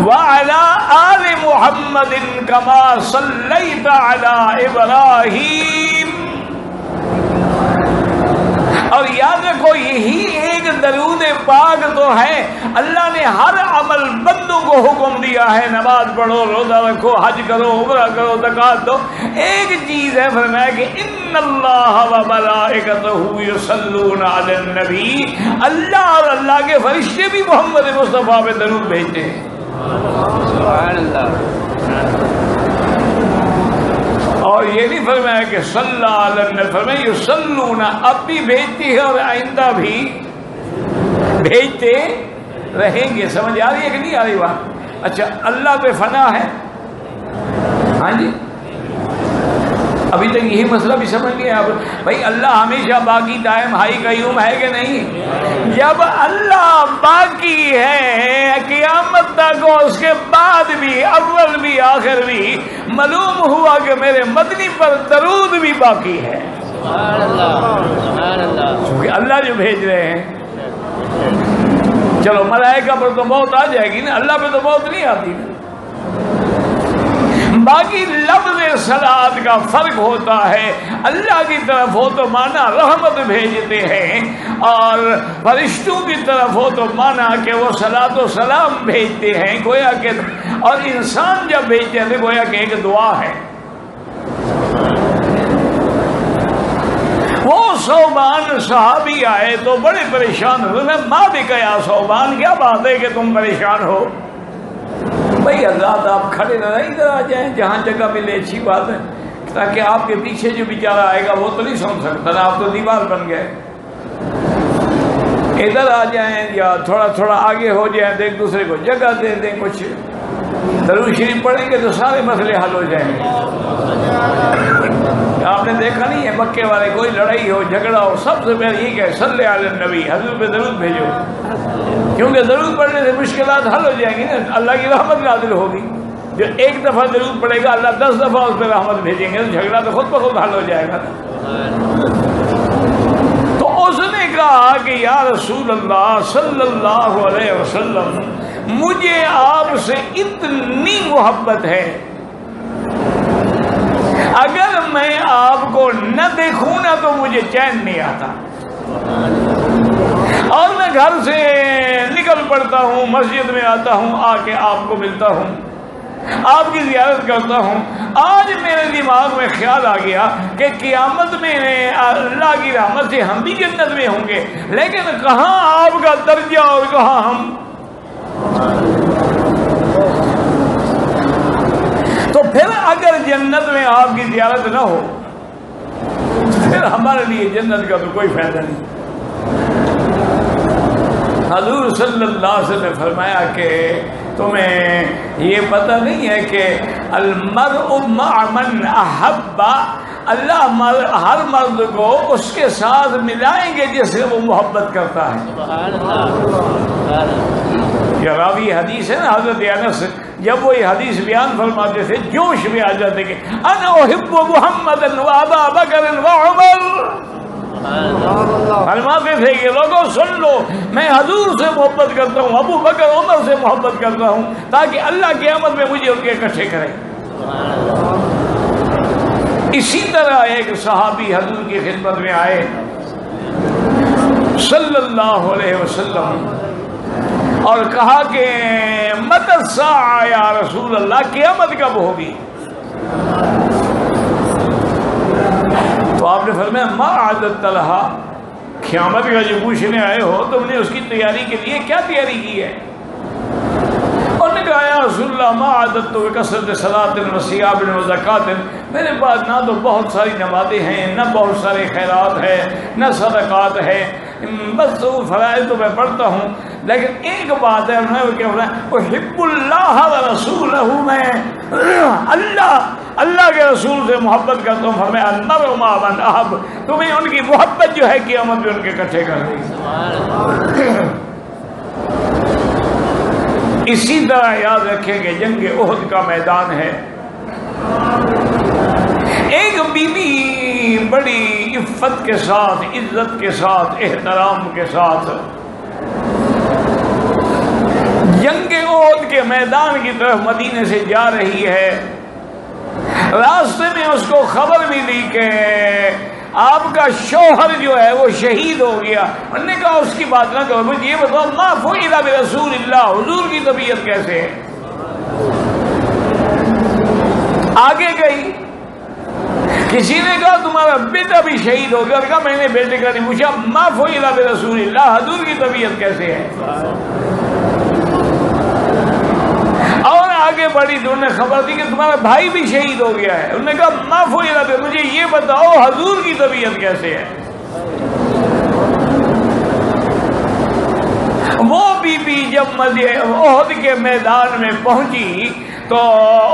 وعلی آل محمد کما صلیت علی ابراہیم. اور یاد رکھو یہی ایک درود پاک تو ہے. اللہ نے ہر عمل بندوں کو حکم دیا ہے، نماز پڑھو، روزہ رکھو، حج کرو، عمرہ کرو، زکات دو. ایک چیز ہے فرمایا کہ ان اللہ و ملائکتہ یصلون علی النبی، اللہ اور اللہ کے فرشتے بھی محمد مصطفیٰ پہ درود بھیجتے ہیں. سبحان اللہ. اور یہ نہیں فرمایا کہ صلی اللہ علیہ وسلم، فرمایا یصلون، اب بھی بھیجتی ہے اور آئندہ بھی بھیجتے رہیں گے. سمجھ آ رہی ہے کہ نہیں آ رہی بات؟ اچھا، اللہ پہ فنا ہے. ہاں جی، ابھی تک یہی مسئلہ بھی سمجھ لیا آپ بھائی. اللہ ہمیشہ باقی، دائم، حی قیوم ہے کہ نہیں؟ جب اللہ باقی ہے قیامت تک، اس کے بعد بھی، اول بھی، آخر بھی، معلوم ہوا کہ میرے مدنی پر درود بھی باقی ہے. سبحان اللہ. کیونکہ اللہ جو بھیج رہے ہیں. چلو ملائکہ پر تو موت آ جائے گی نا، اللہ پہ تو موت نہیں آتی نا. باقی لفظ صلات کا فرق ہوتا ہے. اللہ کی طرف ہو تو مانا رحمت بھیجتے ہیں، اور فرشتوں کی طرف ہو تو مانا کہ وہ صلات و سلام بھیجتے ہیں. گویا کہ، اور انسان جب بھیجتے ہیں گویا کہ ایک دعا ہے. وہ صوبان صحابی آئے تو بڑے پریشان ہوئے. میں ماں بھی کہا صوبان کیا بات ہے کہ تم پریشان ہو؟ بھائی حضرات آپ کھڑے نہ رہیں، ادھر آ جائیں، جہاں جگہ ملے. اچھی بات ہے، تاکہ آپ کے پیچھے جو بیچارہ آئے گا وہ تو نہیں سن سکتا نا، آپ تو دیوار بن گئے. ادھر آ جائیں یا تھوڑا تھوڑا آگے ہو جائیں تو ایک دوسرے کو جگہ دے دیں. کچھ درود شریف پڑھیں گے تو سارے مسئلے حل ہو جائیں گے. آپ نے دیکھا نہیں ہے مکے والے، کوئی لڑائی ہو، جھگڑا ہو، سب سے پہلے یہ کہ صلی علی النبی، حضور پہ درود بھیجو. کیونکہ درود پڑھنے سے مشکلات حل ہو جائیں گی نا، اللہ کی رحمت نازل ہوگی. جو ایک دفعہ درود پڑھے گا اللہ 10 دفعہ اس پہ رحمت بھیجیں گے، تو جھگڑا تو خود بخود حل ہو جائے گا. تو اس نے کہا کہ یا رسول اللہ صلی اللہ علیہ وسلم، مجھے آپ سے اتنی محبت ہے، اگر میں آپ کو نہ دیکھوں نا تو مجھے چین نہیں آتا. اور میں گھر سے نکل پڑتا ہوں، مسجد میں آتا ہوں، آ کے آپ کو ملتا ہوں، آپ کی زیارت کرتا ہوں. آج میرے دماغ میں خیال آ گیا کہ قیامت میں اللہ کی رحمت سے ہم بھی جنت میں ہوں گے، لیکن کہاں آپ کا درجہ اور کہاں ہم. تو پھر اگر جنت میں آپ کی زیارت نہ ہو پھر ہمارے لیے جنت کا تو کوئی فائدہ نہیں. حضور صلی اللہ علیہ وسلم نے فرمایا کہ تمہیں یہ پتہ نہیں ہے کہ المرء مع من احب، اللہ ہر مرد کو اس کے ساتھ ملائیں گے جس سے وہ محبت کرتا ہے. یہ راوی حدیث ہے نا حضرت انس، جب وہ یہ حدیث بیان فرماتے تھے جوش میں آ جاتے کہ انا احب محمد و ابا بکر و عمر. فرماتے تھے کہ لوگوں سن لو، میں حضور سے محبت کرتا ہوں، ابو بکر عمر سے محبت کرتا ہوں، تاکہ اللہ قیامت میں مجھے ان کے اکٹھے کرے. اسی طرح ایک صحابی حضور کی خدمت میں آئے صلی اللہ علیہ وسلم اور کہا کہ متی الساعہ یا رسول اللہ، قیامت کب ہوگی؟ تو آپ نے فرمایا ما اعددت لہا، قیامت کا جو پوچھنے آئے ہو تم نے اس کی تیاری کے لیے کیا تیاری کی ہے؟ اور نے کہا یا رسول اللہ ما اعددت بکثرت صلاۃ و صیام و زکات، میرے پاس نہ تو بہت ساری نمازیں ہیں، نہ بہت سارے خیرات ہیں، نہ صدقات ہے، بس وہ فرائض تو میں پڑھتا ہوں، لیکن ایک بات ہے احب اللہ و رسولہ، میں اللہ کے رسول سے محبت کرتا ہوں. فرمایا المرء مع من احب، تمہیں ان کی محبت جو ہے قیامت میں ان کے اکٹھے کر دے. اسی طرح یاد رکھیں کہ جنگ احد کا میدان ہے، بڑی عفت کے ساتھ، عزت کے ساتھ، احترام کے ساتھ جنگ احد کے میدان کی طرف مدینے سے جا رہی ہے۔ راستے میں اس کو خبر ملی کہ آپ کا شوہر جو ہے وہ شہید ہو گیا۔ انہوں نے کہا اس کی بات نہ کرو، مجھے یہ بتاؤ ما فعل برسول اللہ، حضور کی طبیعت کیسے ہے؟ آگے گئی، کسی نے کہا تمہارا بیٹا بھی شہید ہو گیا، کہا میں نے بیٹے کا نہیں پوچھا، ما فعل برسول اللہ، حضور کی طبیعت کیسے ہے؟ اور آگے بڑی، انہوں نے خبر دی کہ تمہارا بھائی بھی شہید ہو گیا ہے۔ انہوں نے کہا ما فعل، مجھے یہ بتاؤ حضور کی طبیعت کیسے ہے؟ وہ بی بی جب احد کے میدان میں پہنچی تو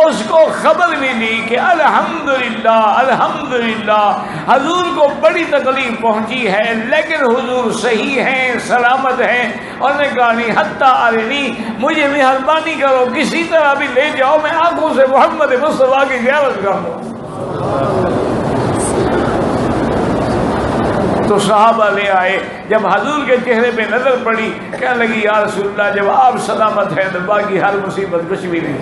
اس کو خبر ملی کہ الحمدللہ الحمدللہ حضور کو بڑی تکلیف پہنچی ہے، لیکن حضور صحیح ہیں، سلامت ہیں۔ اور نے کہا نہیں حتی ارنی، مجھے مہربانی کرو کسی طرح بھی لے جاؤ، میں آنکھوں سے محمد مصطفیٰ کی زیارت کر لوں۔ تو صحابہ لے آئے، جب حضور کے چہرے پہ نظر پڑی کہنے لگی یا رسول اللہ جب آپ سلامت ہیں تو باقی ہر مصیبت کچھ بھی نہیں۔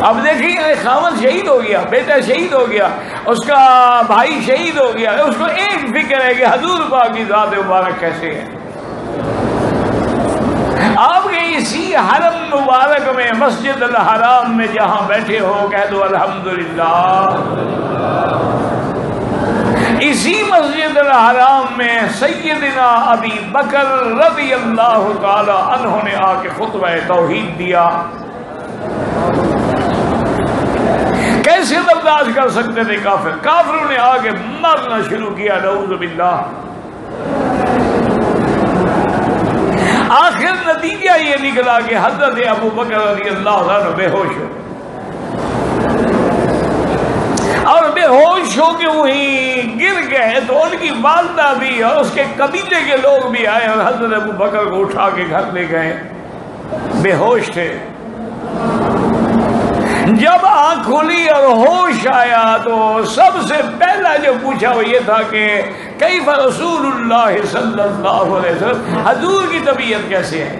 اب دیکھیے خاوند شہید ہو گیا، بیٹا شہید ہو گیا، اس کا بھائی شہید ہو گیا، اس کو ایک فکر ہے کہ حضور پاک کی ذات مبارک کیسے ہے۔ آپ کے اسی حرم مبارک میں مسجد الحرام میں جہاں بیٹھے ہو کہہ دو الحمدللہ۔ اسی مسجد الحرام میں سیدنا ابی بکر رضی اللہ تعالی عنہ نے آ کے خطبہ توحید دیا۔ کیسے برداشت کر سکتے تھے کافر؟ کافروں نے آ کے مارنا شروع کیا، نعوذ باللہ۔ آخر نتیجہ یہ نکلا کہ حضرت ابو بکر رضی اللہ عنہ بے ہوش ہو، اور بے ہوش ہو کے وہیں گر گئے تو ان کی والدہ بھی اور اس کے قبیلے کے لوگ بھی آئے اور حضرت ابو بکر کو اٹھا کے گھر لے گئے، بے ہوش تھے۔ جب آنکھ کھلی اور ہوش آیا تو سب سے پہلا جو پوچھا وہ یہ تھا کہ کیف رسول اللہ صلی اللہ علیہ وسلم، حضور کی طبیعت کیسے ہے؟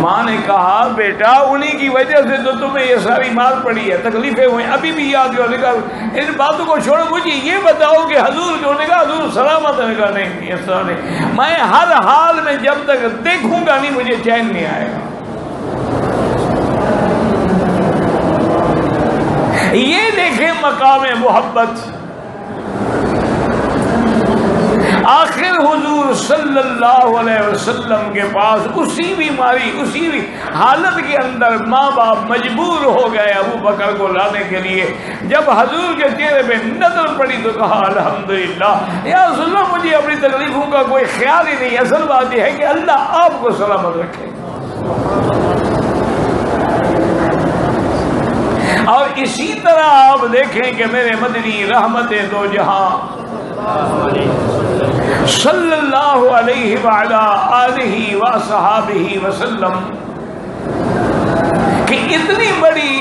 ماں نے کہا بیٹا انہی کی وجہ سے تو تمہیں یہ ساری مار پڑی ہے، تکلیفیں ہوئی، ابھی بھی یاد کرو۔ ان باتوں کو چھوڑو، مجھے یہ بتاؤ کہ حضور کیوں نے کہا حضور سلامت ہے؟ کہا نہیں اس طرح نہیں، میں ہر حال میں جب تک دیکھوں گا نہیں مجھے چین نہیں آئے گا۔ یہ دیکھیں مقام محبت۔ آخر حضور صلی اللہ علیہ وسلم کے پاس اسی بیماری، اسی حالت کے اندر ماں باپ مجبور ہو گئے ابو بکر کو لانے کے لیے۔ جب حضور کے چہرے پہ نظر پڑی تو کہا الحمدللہ یا رسول اللہ مجھے اپنی تکلیفوں کا کوئی خیال ہی نہیں، اصل بات یہ ہے کہ اللہ آپ کو سلامت رکھے۔ اور اسی طرح آپ دیکھیں کہ میرے مدنی رحمت دو جہاں صلی اللہ علیہ وعلا آلہ وصحابہ وسلم کہ اتنی بڑی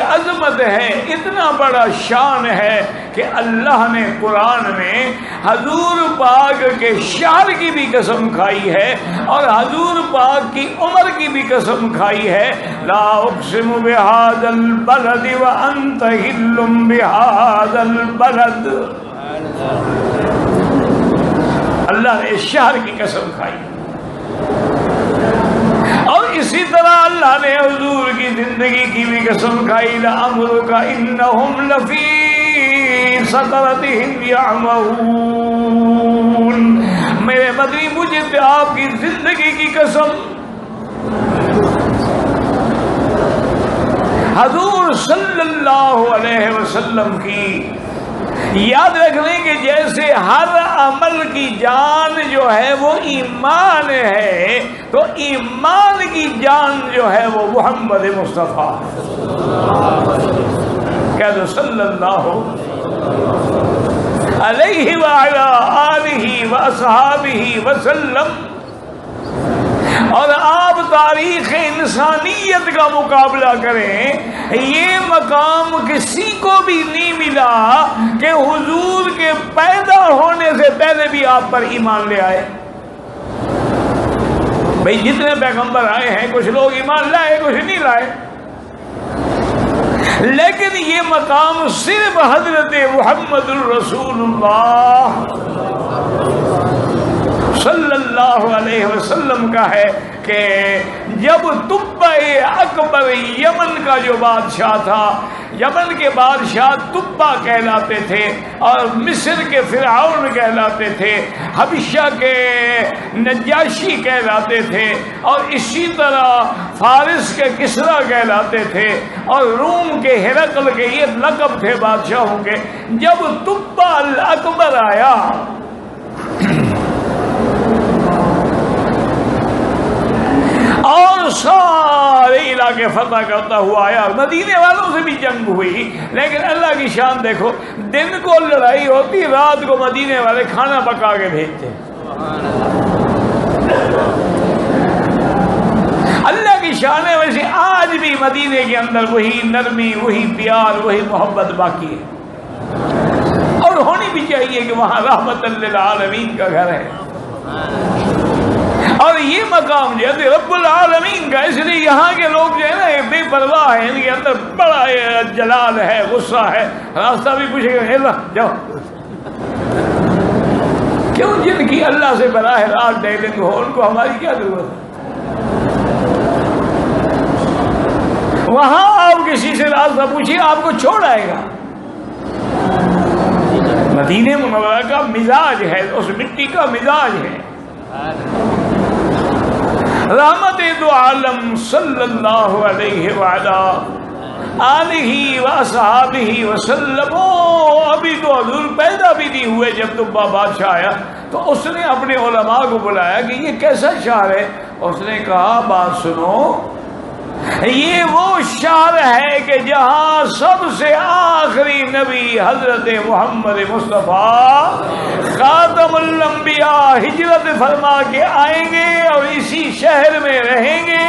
عظمت ہے، اتنا بڑا شان ہے کہ اللہ نے قرآن میں حضور پاک کے شہر کی بھی قسم کھائی ہے اور حضور پاک کی عمر کی بھی قسم کھائی ہے۔ لا اقسم بہذا البلد وانت حل بہذا البلد، اللہ نے شہر کی قسم کھائی۔ اور اسی طرح اللہ نے حضور کی زندگی کی بھی قسم کھائی، لعمرک انہم لفی سکرتہم یعمہون۔ میرے مدنی مجھے تو آپ کی زندگی کی قسم، حضور صلی اللہ علیہ وسلم کی یاد رکھنے کہ جیسے ہر عمل کی جان جو ہے وہ ایمان ہے، تو ایمان کی جان جو ہے وہ محمد مصطفیٰ، کہہ دو صلی اللہ علیہ وعلا آلہ واصحابہ وسلم۔ اور آپ تاریخ انسانیت کا مقابلہ کریں، یہ مقام کسی کو بھی نہیں ملا کہ حضور کے پیدا ہونے سے پہلے بھی آپ پر ایمان لے آئے۔ بھئی جتنے پیغمبر آئے ہیں کچھ لوگ ایمان لائے کچھ نہیں لائے، لیکن یہ مقام صرف حضرت محمد الرسول اللہ صلی اللہ علیہ وسلم کا ہے کہ جب تبع اکبر یمن کا جو بادشاہ تھا، یمن کے بادشاہ تبع کہلاتے تھے اور مصر کے فرعون کہلاتے تھے، حبشہ کے نجاشی کہلاتے تھے، اور اسی طرح فارس کے کسریٰ کہلاتے تھے، اور روم کے ہرقل کے یہ لقب تھے بادشاہوں کے۔ جب تبع الاکبر آیا اور سارے علاقے فتح کرتا ہوا آیا، مدینے والوں سے بھی جنگ ہوئی، لیکن اللہ کی شان دیکھو، دن کو لڑائی ہوتی، رات کو مدینے والے کھانا پکا کے بھیجتے۔ اللہ کی شان ہے، ویسے آج بھی مدینے کے اندر وہی نرمی، وہی پیار، وہی محبت باقی ہے، اور ہونی بھی چاہیے کہ وہاں رحمت للعالمین کا گھر ہے۔ اور یہ مقام جو ہے رب العالمین کا، اس لیے یہاں کے لوگ جو ہے نا بے پرواہ ہیں، ان کے اندر بڑا جلال ہے، غصہ ہے، راستہ بھی پوچھے گا جاؤ، کیوں؟ جن کی اللہ سے براہ راست ڈیلنگ ہو ان کو ہماری کیا ضرورت ہے؟ وہاں آپ کسی سے راستہ پوچھیے آپ کو چھوڑ آئے گا۔ مدینہ منورہ کا مزاج ہے، اس مٹی کا مزاج ہے۔ رحمت دو عالم صلی اللہ علیہ وآلہ آلہ وصحابہ وسلم، ابھی تو حضور پیدا بھی نہیں ہوئے جب تبع بادشاہ آیا، تو اس نے اپنے علماء کو بلایا کہ یہ کیسا شہر ہے؟ اس نے کہا بات سنو، یہ وہ شہر ہے کہ جہاں سب سے آخری نبی حضرت محمد مصطفیٰ خاتم الانبیاء ہجرت فرما کے آئیں گے اور اسی شہر میں رہیں گے،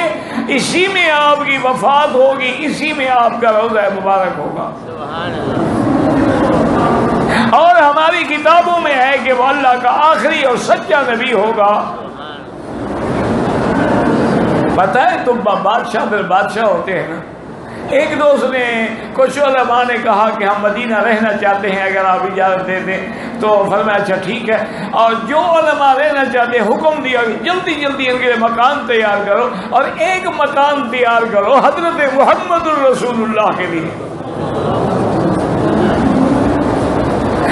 اسی میں آپ کی وفات ہوگی، اسی میں آپ کا روضہ مبارک ہوگا۔ اور ہماری کتابوں میں ہے کہ وہ اللہ کا آخری اور سچا نبی ہوگا۔ پتہ ہے تبع بادشاہ پھر بادشاہ ہوتے ہیں نا۔ ایک دوست نے، کچھ علماء نے کہا کہ ہم مدینہ رہنا چاہتے ہیں، اگر آپ اجازت دے دیں تو فرمایا اچھا ٹھیک ہے، اور جو علماء رہنا چاہتے ہیں حکم دیا کہ جلدی جلدی ان کے لیے مکان تیار کرو، اور ایک مکان تیار کرو حضرت محمد الرسول اللہ کے لیے۔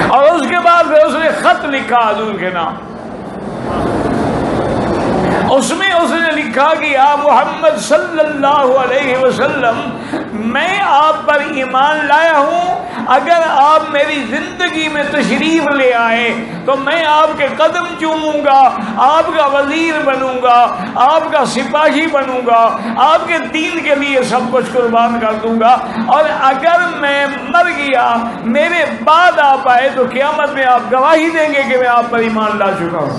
اور اس کے بعد پھر اس نے خط لکھا حضور کے نام، اس میں اس نے لکھا کہ یا محمد صلی اللہ علیہ وسلم، میں آپ پر ایمان لایا ہوں، اگر آپ میری زندگی میں تشریف لے آئے تو میں آپ کے قدم چوموں گا، آپ کا وزیر بنوں گا، آپ کا سپاہی بنوں گا، آپ کے دین کے لیے سب کچھ قربان کر دوں گا، اور اگر میں مر گیا میرے بعد آپ آئے تو قیامت میں آپ گواہی دیں گے کہ میں آپ پر ایمان لا چکا ہوں۔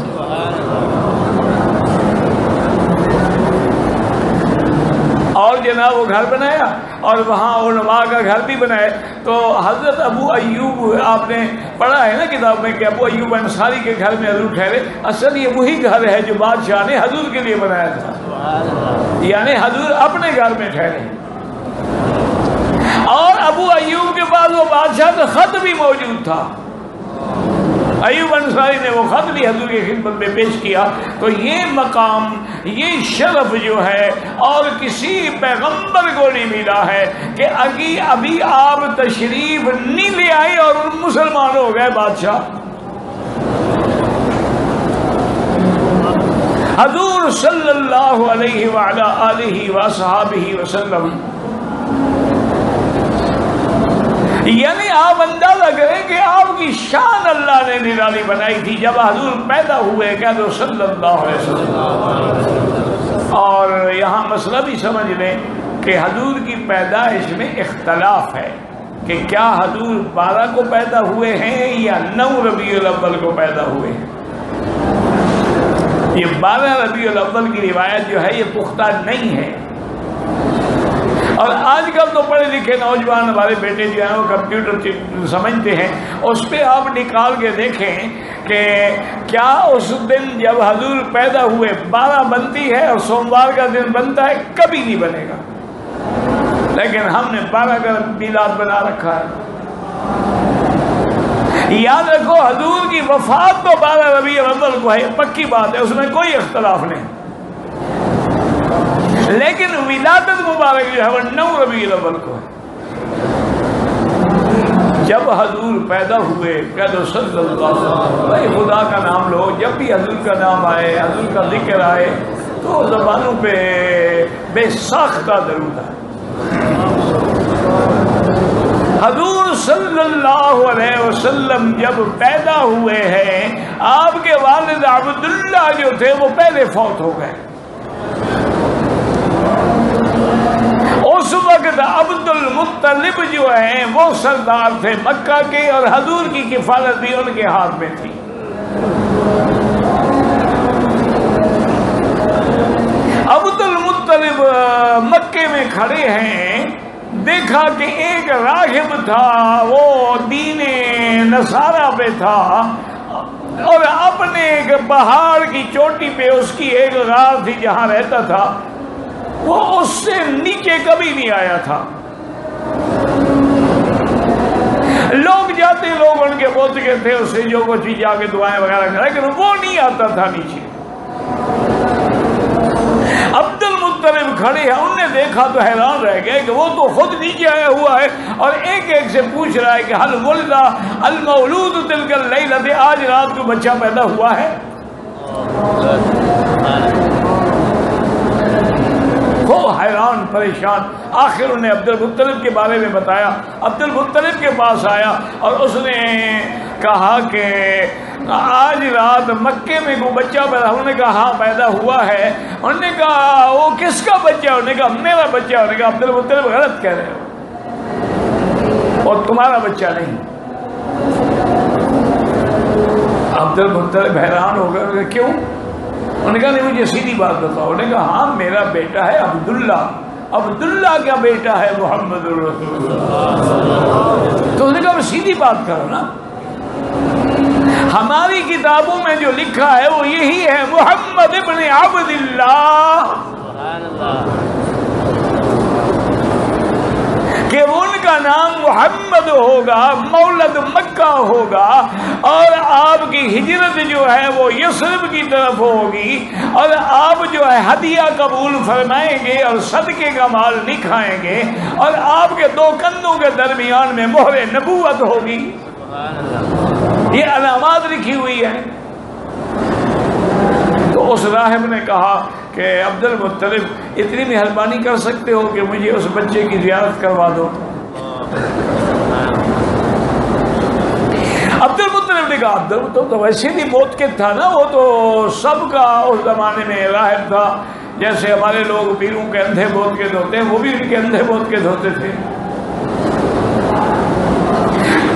اور جناب وہ گھر بنایا، اور وہاں علماء کا گھر بھی بنایا۔ تو حضرت ابو ایوب، آپ نے پڑھا ہے نا کتاب میں کہ ابو ایوب انصاری کے گھر میں حضور ٹھہرے، اصل یہ وہی گھر ہے جو بادشاہ نے حضور کے لیے بنایا تھا، یعنی حضور اپنے گھر میں ٹھہرے۔ اور ابو ایوب کے پاس وہ بادشاہ کا خط بھی موجود تھا، ایوب انصاری نے وہ خط بھی حضور کی خدمت میں پیش کیا۔ تو یہ مقام، یہ شرف جو ہے اور کسی پیغمبر کو نہیں ملا ہے کہ ابھی آپ تشریف نہیں لے آئے اور مسلمان ہو گئے بادشاہ۔ حضور صلی اللہ علیہ وعلا آلہ وصحابہ وسلم، یعنی آپ اندازہ کریں کہ آپ کی شان اللہ نے نرالی بنائی تھی جب حضور پیدا ہوئے، کہہ دو صلی اللہ علیہ وسلم۔ اور یہاں مسئلہ بھی سمجھ لیں کہ حضور کی پیدائش میں اختلاف ہے کہ کیا حضور 12 کو پیدا ہوئے ہیں یا 9 ربیع الاول کو پیدا ہوئے ہیں۔ یہ 12 ربیع الاول کی روایت جو ہے یہ پختہ نہیں ہے. اور آج کل تو پڑھے لکھے نوجوان ہمارے بیٹے جو ہیں وہ کمپیوٹر سمجھتے ہیں، اس پہ آپ نکال کے دیکھیں کہ کیا اس دن جب حضور پیدا ہوئے 12 بنتی ہے اور سوموار کا دن بنتا ہے؟ کبھی نہیں بنے گا. لیکن ہم نے 12 کا میلاد بنا رکھا ہے. یاد رکھو حضور کی وفات تو 12 ربیع الاول کو ہے، پکی بات ہے، اس میں کوئی اختلاف نہیں. لیکن ولادت مبارک جو ہے وہ 9 ربیع الاول کو ہے. جب حضور پیدا ہوئے کہہ دو صلی اللہ علیہ وسلم. بھائی خدا کا نام لو، جب بھی حضور کا نام آئے، حضور کا ذکر آئے تو زبانوں پہ بے ساختہ درود آئے. حضور صلی اللہ علیہ وسلم جب پیدا ہوئے ہیں، آپ کے والد عبداللہ جو تھے وہ پہلے فوت ہو گئے. اس وقت عبد المطلب جو ہیں وہ سردار تھے مکہ کے، اور حضور کی کفالت بھی ان کے ہاتھ میں تھی. عبد المطلب مکے میں کھڑے ہیں، دیکھا کہ ایک راہب تھا، وہ دین نصارہ پہ تھا، اور اپنے ایک پہاڑ کی چوٹی پہ اس کی ایک غار تھی جہاں رہتا تھا، وہ اس سے نیچے کبھی نہیں آیا تھا. لوگ جاتے، لوگ ان کے پہنچ گئے تھے، اس سے جو کچھ بھی جا کے دعائیں وغیرہ کرا، لیکن وہ نہیں آتا تھا نیچے. عبد المطلب کھڑے ہیں، انہوں نے دیکھا تو حیران رہ گئے کہ وہ تو خود نیچے آیا ہوا ہے اور ایک ایک سے پوچھ رہا ہے کہ حل ولد المولود تلک اللیلۃ، آج رات کو بچہ پیدا ہوا ہے. وہ حیران پریشان. آخر انہیں عبد المطلب کے بارے میں بتایا. عبد المطلب کے پاس آیا اور اس نے کہا کہ آج رات مکے میں کوئی بچہ پیدا. انہوں نے کہا ہاں پیدا ہوا ہے. انہوں نے کہا وہ کس کا بچہ؟ انہوں نے کہا میرا بچہ. انہوں نے کہا عبد المطلب غلط کہہ رہے ہو، اور تمہارا بچہ نہیں. عبد المطلب حیران ہو گئے. انہوں نے کہا کیوں؟ انہوں نے کہا نہیں مجھے سیدھی بات بتاؤ. انہوں نے کہا ہاں میرا بیٹا ہے عبداللہ. عبداللہ کا بیٹا ہے محمد رسول اللہ. تو انہوں نے کہا سیدھی بات کرو نا. ہماری کتابوں میں جو لکھا ہے وہ یہی ہے، محمد ابن عبداللہ، کہ ان کا نام محمد ہوگا، مولد مکہ ہوگا، اور آپ کی ہجرت جو ہے وہ یثرب کی طرف ہوگی، اور آپ جو ہے ہدیہ قبول فرمائیں گے اور صدقے کا مال نہیں کھائیں گے، اور آپ کے 2 کندھوں کے درمیان میں مہر نبوت ہوگی. یہ علامات لکھی ہوئی ہیں. تو اس راہب نے کہا کہ عبد المطلب اتنی مہربانی کر سکتے ہو کہ مجھے اس بچے کی زیارت کروا دو. عبد المطلب نے کہا عبد المطلب تو ویسے بھی موت کے تھا نا، وہ تو سب کا اس زمانے میں راہب تھا، جیسے ہمارے لوگ پیروں کے اندھے موت کے دھوتے ہیں، وہ بھی ان کے اندھے موت کے دھوتے تھے.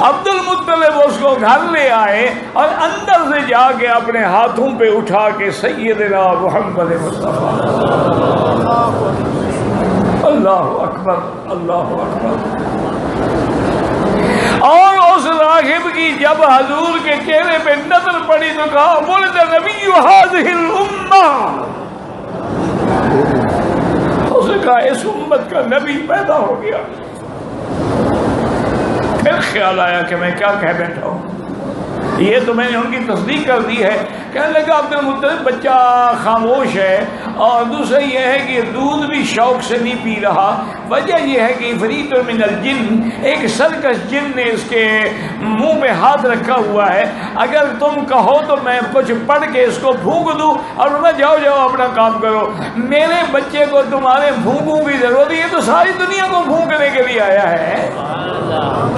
عبد المطلب اس کو گھر لے آئے اور اندر سے جا کے اپنے ہاتھوں پہ اٹھا کے سیدنا محمد مصطفیٰ، اللہ اکبر اللہ اکبر. اور اس راغب کی جب حضور کے چہرے پہ نظر پڑی تو کہا ولد نبی هذه الامہ. اس نے کہا اس امت کا نبی پیدا ہو گیا. پھر خیال آیا کہ میں کیا کہہ بیٹھا ہوں. یہ تو میں نے ان کی تصدیق کر دی ہے. کہنے لگا عبد المطلب بچہ خاموش ہے، اور دوسرا یہ ہے کہ دودھ بھی شوق سے نہیں پی رہا. وجہ یہ ہے کہ عفریت من الجن، ایک سرکش جن نے اس کے منہ پہ ہاتھ رکھا ہوا ہے. اگر تم کہو تو میں کچھ پڑھ کے اس کو پھونک دوں اور میں جاؤ اپنا کام کرو. میرے بچے کو تمہارے پھونکوں کی ضرورت ہے؟ یہ تو ساری دنیا کو پھونکنے کے لیے آیا ہے.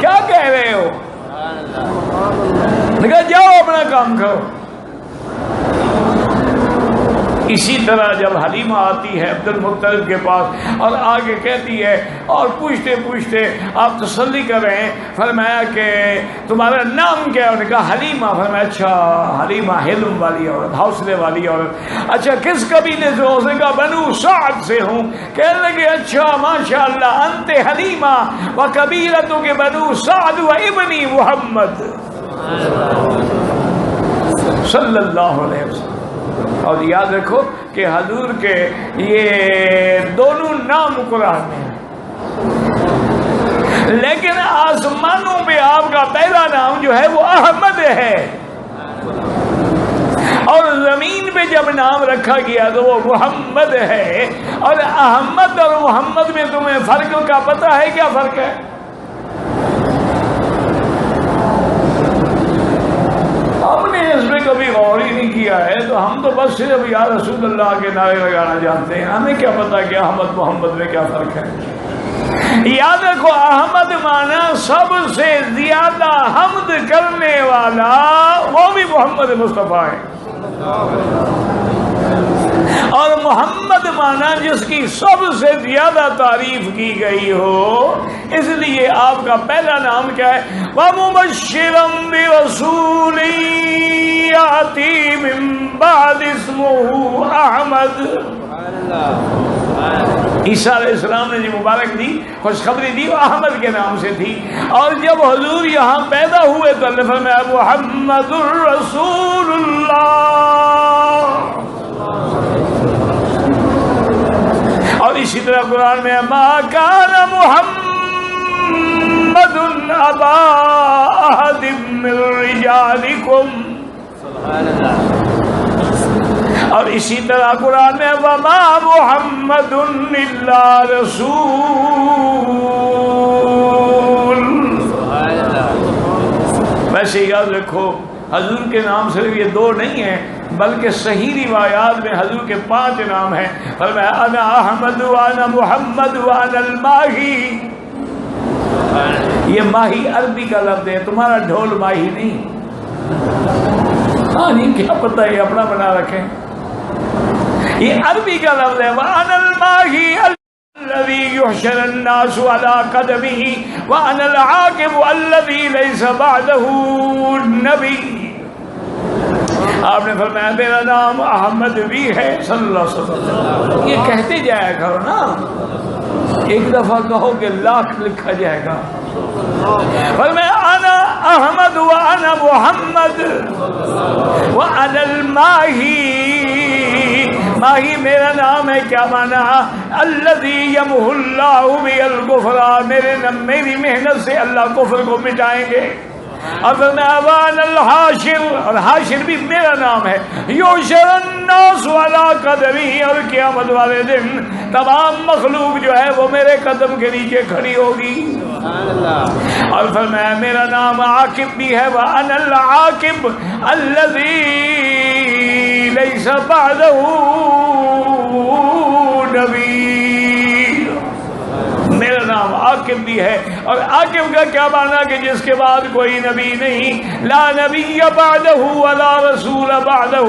کیا کہہ رہے ہو؟ کہا جاؤ اپنا کام کرو. اسی طرح جب حلیمہ آتی ہے عبد المطلب کے پاس اور آگے کہتی ہے اور پوچھتے پوچھتے آپ تسلی کر رہے ہیں، فرمایا کہ تمہارا نام کیا ہے؟ انہوں نے کہا حلیمہ۔ فرمایا اچھا حلیمہ حلم والی عورت، حوصلے والی عورت، اچھا کس قبیلے سے ہو؟ اس نے کہا بنو سعد سے ہوں۔ کہنے لگے اچھا ماشاء اللہ انت حلیمہ و قبیلتک کے بنو سعد و ابنی محمد صلی اللہ علیہ وسلم۔ اور یاد رکھو کہ حضور کے یہ دونوں نام قرآن میں ہیں، لیکن آسمانوں پہ آپ کا پہلا نام جو ہے وہ احمد ہے، اور زمین پہ جب نام رکھا گیا تو وہ محمد ہے۔ اور احمد اور محمد میں تمہیں فرق کا پتہ ہے؟ کیا فرق ہے؟ ہم نے اس میں کبھی غور ہی نہیں کیا ہے، تو ہم تو بس صرف یا رسول اللہ کے نعرے لگانا جانتے ہیں، ہمیں کیا پتا کہ احمد محمد میں کیا فرق ہے۔ یاد رکھو احمد مانا سب سے زیادہ حمد کرنے والا، وہ بھی محمد مصطفیٰ ہے، اور محمد مانا جس کی سب سے زیادہ تعریف کی گئی ہو۔ اس لیے آپ کا پہلا نام کیا ہے؟ وَمُبَشِّرًا بِرَسُولٍ يَأْتِي مِن بَعْدِ اسْمُهُ أَحْمَدُ۔ عیسیٰ علیہ السلام نے جو مبارک دی، خوشخبری دی، وہ احمد کے نام سے تھی، اور جب حضور یہاں پیدا ہوئے تو اللہ فرمایا محمد الرسول اللہ۔ اور اسی طرح قرآن میں ما کان محمد ابا احد من رجالکم، اور اسی طرح قرآن میں وما محمد الا رسول۔ ویسے یاد رکھو حضور کے نام صرف یہ دو نہیں ہیں، بلکہ صحیح روایات میں حضور کے 5 نام ہیں۔ فرمایا انا احمد وانا محمد وانا الماہی۔ یہ ماہی عربی کا لفظ ہے، تمہارا ڈھول ماہی نہیں۔ ہاں نہیں کیا پتہ یہ اپنا بنا رکھیں، یہ عربی کا لفظ ہے۔ وانا الماہی الذي يحشر الناس على قدمه وانا العاقب الذي ليس بعده نبي۔ آپ نے فرمایا میرا نام احمد بھی ہے صلی اللہ علیہ وسلم۔ یہ کہتے جایا کرو نا، ایک دفعہ کہو کہ لاکھ لکھا جائے گا۔ فرمایا انا احمد وانا محمد وانا الماہی۔ ماہی میرا نام ہے، کیا مانا؟ الذی یمحو اللہ بی الکفر، میری محنت سے اللہ کفر کو مٹائیں گے۔ اور فرمایا وانا الحاشر، اور حاشر بھی میرا نام ہے۔ یحشر الناس علی قدمی، اور قیامت والے دن تمام مخلوق جو ہے وہ میرے قدم کے نیچے کھڑی ہوگی۔ اور فرمایا میرا نام عاقب بھی ہے، وانا العاقب الذی لیس بعدہ نبی۔ میرا نام عاقب بھی ہے، اور عاقب کا کیا معنی کہ جس کے بعد کوئی نبی نہیں۔ لا نبی بعدہ ولا رسول بعدہ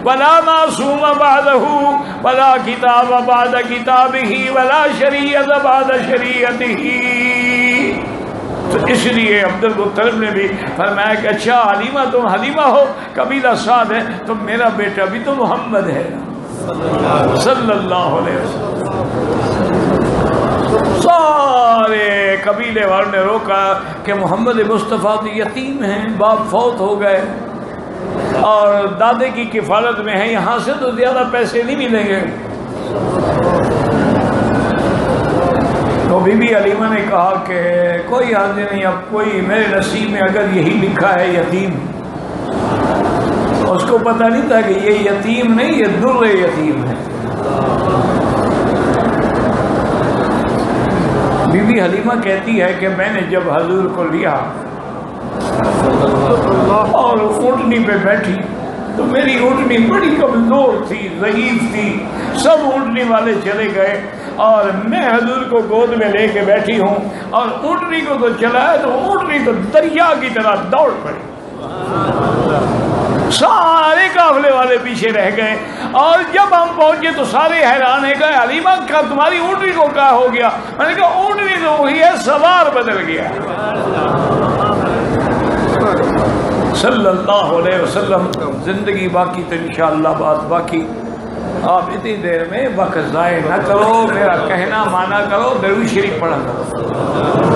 ولا معصوم بعدہ ولا کتاب بعد کتابہ ولا شریعت بعد شریعتہ۔ تو اس لیے عبد المطلب نے بھی فرمایا کہ اچھا حلیمہ تم حلیمہ ہو، قبیلہ سعد ہے، تو میرا بیٹا بھی تو محمد ہے صلی اللہ علیہ وسلم۔ سارے قبیلے والوں نے روکا کہ محمد مصطفیٰ تو یتیم ہیں، باپ فوت ہو گئے اور دادے کی کفالت میں ہیں، یہاں سے تو زیادہ پیسے نہیں ملیں گے۔ تو بی بی حلیمہ نے کہا کہ کوئی حرج نہیں، اب کوئی میرے نصیب میں اگر یہی لکھا ہے یتیم۔ اس کو پتہ نہیں تھا کہ یہ یتیم نہیں، یہ در یتیم ہے۔ بی بی حلیمہ کہتی ہے کہ میں نے جب حضور کو لیا اور اونٹنی پہ بیٹھی تو میری اونٹنی بڑی کمزور تھی، ضعیف تھی، سب اونٹنی والے چلے گئے اور میں حضور کو گود میں لے کے بیٹھی ہوں، اور اونٹنی کو تو چلایا تو اونٹنی تو دریا کی طرح دوڑ پڑی، سارے قافلے والے پیچھے رہ گئے، اور جب ہم پہنچے تو سارے حیران ہے کہ حلیمہ کا تمہاری اونٹنی کو کیا ہو گیا؟ میں نے کہا اونٹنی تو وہی ہے، سوار بدل گیا۔ صلی اللہ علیہ وسلم۔ زندگی باقی تو انشاءاللہ بات باقی۔ آپ اتنی دیر میں وقت ضائع نہ کرو، میرا کہنا مانا کرو، درود شریف پڑھا کرو۔